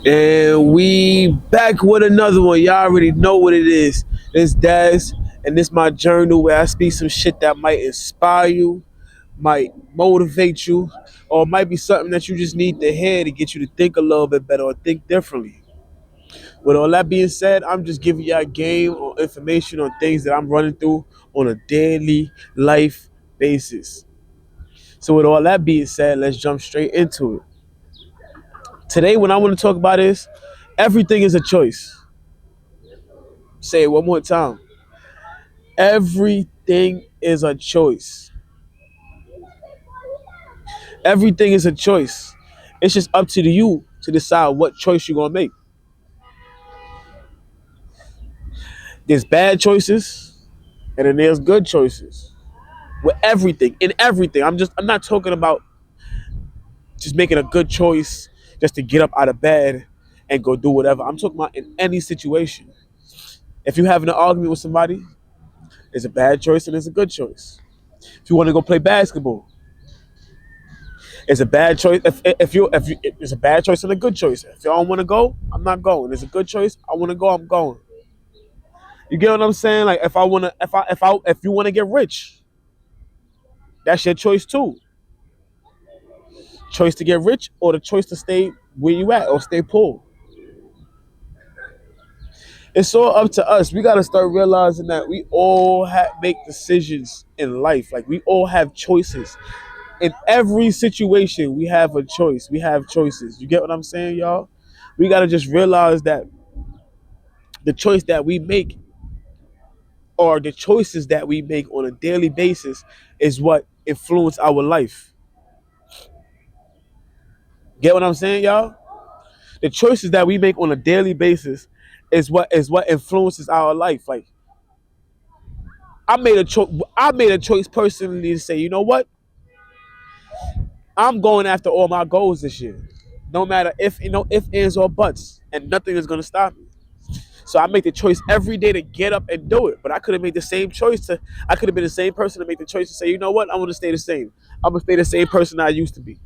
And we back with another one. Y'all already know what it is. It's Daz, and this my journal where I speak some shit that might inspire you, might motivate you, or it might be something that you just need to hear to get you to think a little bit better or think differently. With all that being said, I'm just giving y'all game or information on things that I'm running through on a daily life basis. So with all that being said, let's jump straight into it. Today, what I want to talk about is everything is a choice. Say it one more time. Everything is a choice. Everything is a choice. It's just up to you to decide what choice you're gonna make. There's bad choices and then there's good choices. With everything, in everything. I'm not talking about just making a good choice just to get up out of bed and go do whatever. I'm talking about in any situation. If you're having an argument with somebody, it's a bad choice and it's a good choice. If you want to go play basketball, it's a bad choice. If you it's a bad choice and a good choice. If y'all don't want to go, I'm not going. It's a good choice. I want to go. I'm going. You get what I'm saying? Like if you want to get rich, that's your choice too. Choice to get rich or the choice to stay where you at or stay poor. It's all up to us. We gotta start realizing that we all make decisions in life. Like we all have choices. In every situation, we have a choice. We have choices. You get what I'm saying, y'all? We gotta just realize that the choice that we make or the choices that we make on a daily basis is what influence our life. Get what I'm saying, y'all? The choices that we make on a daily basis is what influences our life. Like I made a choice personally to say, you know what? I'm going after all my goals this year. No matter if ands or buts, and nothing is gonna stop me. So I make the choice every day to get up and do it. But I could have made the same choice to I could have been the same person to make the choice to say, you know what, I want to stay the same. I'm gonna stay the same person I used to be.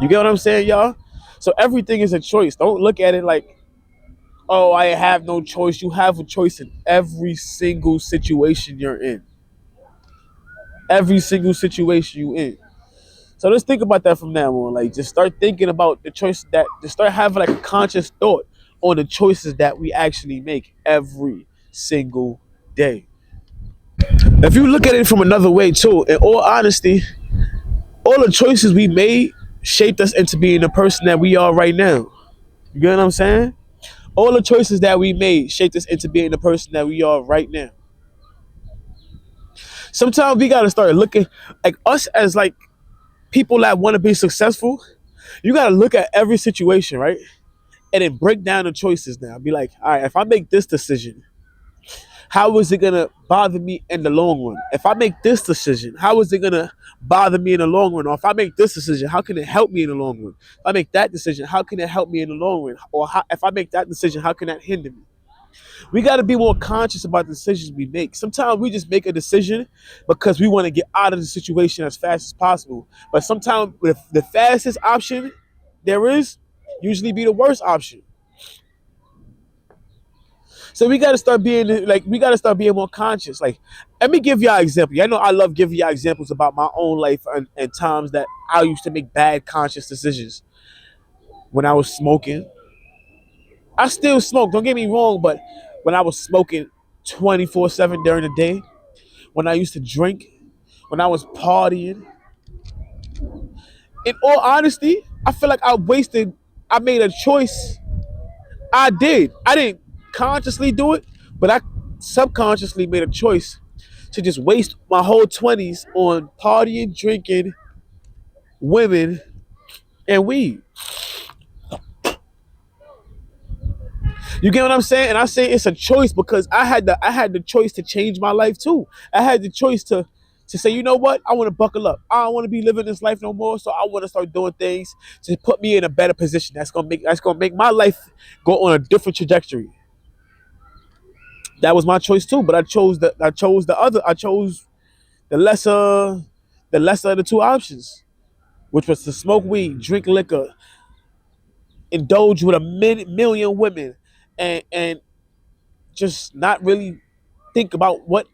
You get what I'm saying, y'all? So everything is a choice. Don't look at it like, oh, I have no choice. You have a choice in every single situation you're in. Every single situation you in. So let's think about that from now on. Like, just start thinking about the choice that, just start having like a conscious thought on the choices that we actually make every single day. If you look at it from another way too, in all honesty, all the choices we made shaped us into being the person that we are right now. You get what I'm saying? All the choices that we made shaped us into being the person that we are right now. Sometimes we gotta start looking like us as like people that want to be successful. You gotta look at every situation, right? And then break down the choices now. Be like, all right, if I make this decision, how is it gonna bother me in the long run? If I make this decision, how is it gonna bother me in the long run? Or if I make this decision, how can it help me in the long run? If I make that decision, how can it help me in the long run? Or if I make that decision, how can that hinder me? We got to be more conscious about the decisions we make. Sometimes we just make a decision because we want to get out of the situation as fast as possible. But sometimes the fastest option there is usually be the worst option. So we gotta start being more conscious. Like, let me give y'all an example. I know I love giving y'all examples about my own life and times that I used to make bad conscious decisions. When I was smoking, I still smoke. Don't get me wrong, but when I was smoking 24/7 during the day, when I used to drink, when I was partying, in all honesty, I feel like I made a choice. I did. I didn't consciously do it, but I subconsciously made a choice to just waste my whole 20s on partying, drinking, women, and weed. You get what I'm saying? And I say it's a choice because I had the choice to change my life too. I had the choice to say, you know what? I want to buckle up. I don't want to be living this life no more. So I want to start doing things to put me in a better position. That's gonna make my life go on a different trajectory. That was my choice too. But I chose the lesser of the two options, which was to smoke weed, drink liquor, indulge with a million women, and just not really think about what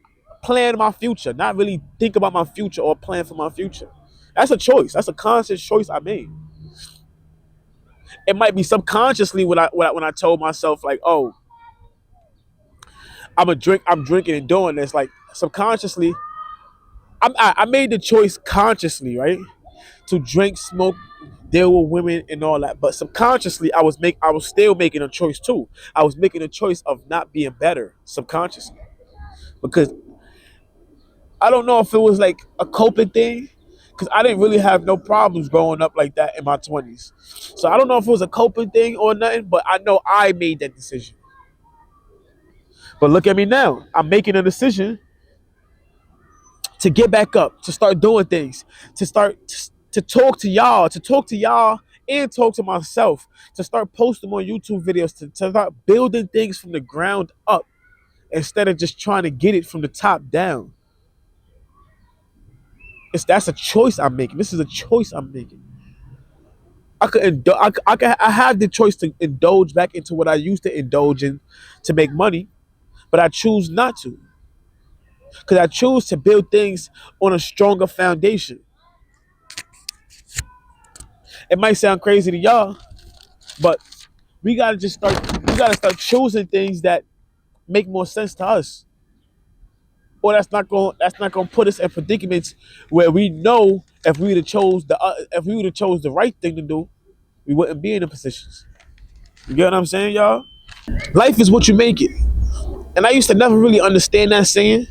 plan my future, not really think about my future or plan for my future. That's a choice. That's a conscious choice I made. It might be subconsciously when I told myself like, oh, I'm drinking and doing this. Like subconsciously, I made the choice consciously, right, to drink, smoke, deal with women and all that. But subconsciously, I was still making a choice too. I was making a choice of not being better subconsciously because I don't know if it was like a coping thing because I didn't really have no problems growing up like that in my 20s. So I don't know if it was a coping thing or nothing, but I know I made that decision. But look at me now. I'm making a decision to get back up, to start doing things, to start to talk to y'all and talk to myself, to start posting more YouTube videos, to start building things from the ground up instead of just trying to get it from the top down. That's a choice I'm making. This is a choice I'm making. I have the choice to indulge back into what I used to indulge in to make money, but I choose not to because I choose to build things on a stronger foundation. It might sound crazy to y'all, but we gotta start choosing things that make more sense to us. Or that's not gonna put us in predicaments where we know if we would have chose the right thing to do, we wouldn't be in the positions. You get what I'm saying, y'all? Life is what you make it. And I used to never really understand that saying,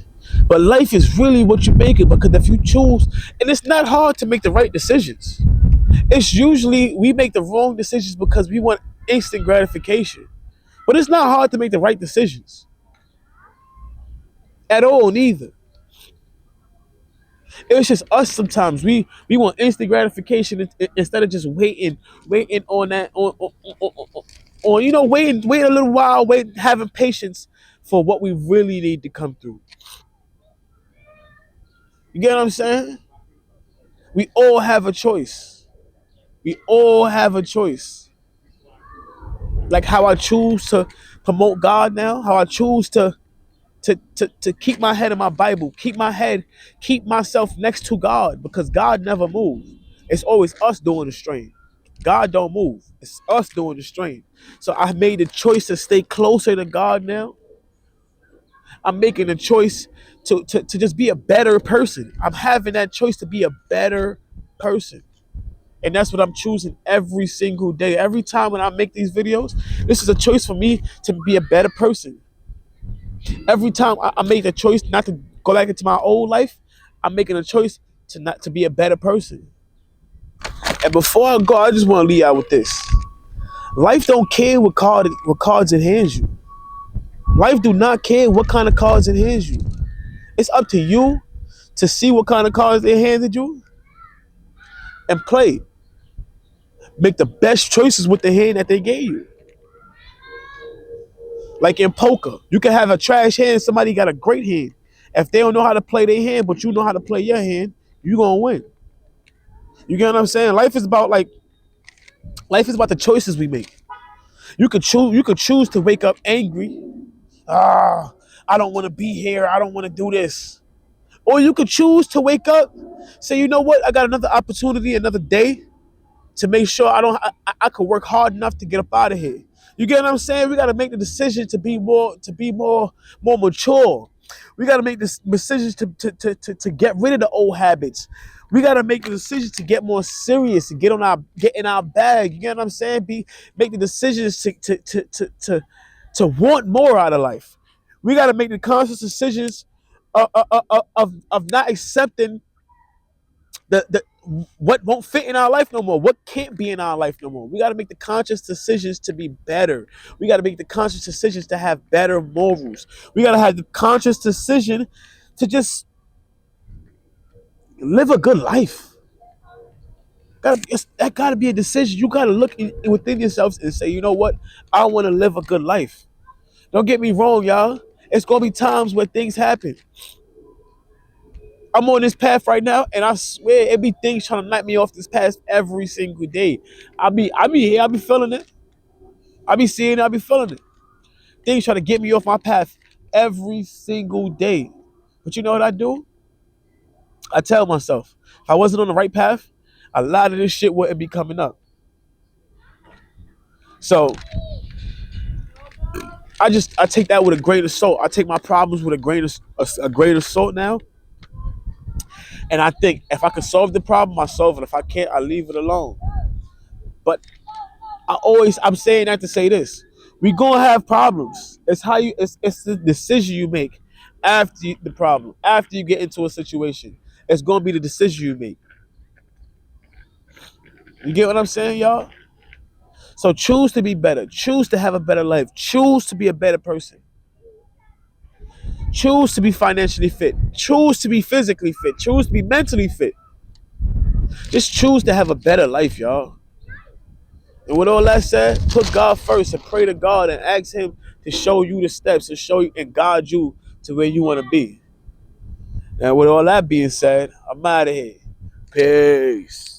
but life is really what you make it because if you choose, and it's not hard to make the right decisions. It's usually we make the wrong decisions because we want instant gratification. But it's not hard to make the right decisions at all, neither. It's just us sometimes. We want instant gratification instead of just waiting on that on waiting a little while, waiting, having patience for what we really need to come through. You get what I'm saying? We all have a choice. We all have a choice. Like how I choose to promote God now, how I choose to keep my head in my Bible, keep myself next to God because God never moves. It's always us doing the strain. God don't move. It's us doing the strain. So I made the choice to stay closer to God now. I'm making a choice to just be a better person. I'm having that choice to be a better person. And that's what I'm choosing every single day. Every time when I make these videos, this is a choice for me to be a better person. Every time I make a choice not to go back into my old life, I'm making a choice to not to be a better person. And before I go, I just want to leave out with this. Life don't care what cards it hands you. Life do not care what kind of cards it hands you. It's up to you to see what kind of cards they handed you and play. Make the best choices with the hand that they gave you. Like in poker, you can have a trash hand, somebody got a great hand. If they don't know how to play their hand, but you know how to play your hand, you gonna win. You get what I'm saying? Life is about the choices we make. You could choose to wake up angry. Ah, I don't want to be here. I don't want to do this. Or you could choose to wake up, say, you know what? I got another opportunity, another day to make sure I could work hard enough to get up out of here. You get what I'm saying? We got to make the decision to be more mature. We got to make this decisions to get rid of the old habits. We got to make the decisions to get more serious, to get in our bag. You get what I'm saying? Make the decisions to want more out of life. We got to make the conscious decisions of not accepting the what won't fit in our life no more, what can't be in our life no more. We got to make the conscious decisions to be better. We got to make the conscious decisions to have better morals. We got to have the conscious decision to just live a good life. That got to be a decision. You got to look within yourselves and say, you know what, I want to live a good life. Don't get me wrong, y'all. It's gonna be times where things happen. I'm on this path right now, and I swear it be things trying to knock me off this path every single day. I be here, I be feeling it. I be seeing it, I be feeling it. Things try to get me off my path every single day. But you know what I do? I tell myself, if I wasn't on the right path, a lot of this shit wouldn't be coming up. So I take that with a grain of salt. I take my problems with a grain of salt now. And I think if I can solve the problem, I solve it. If I can't, I leave it alone. But I'm saying that to say this. We gonna have problems. It's the decision you make after the problem, after you get into a situation. It's gonna be the decision you make. You get what I'm saying, y'all? So choose to be better. Choose to have a better life. Choose to be a better person. Choose to be financially fit. Choose to be physically fit. Choose to be mentally fit. Just choose to have a better life, y'all. And with all that said, put God first and pray to God and ask Him to show you the steps and show you and guide you to where you want to be. And with all that being said, I'm out of here. Peace.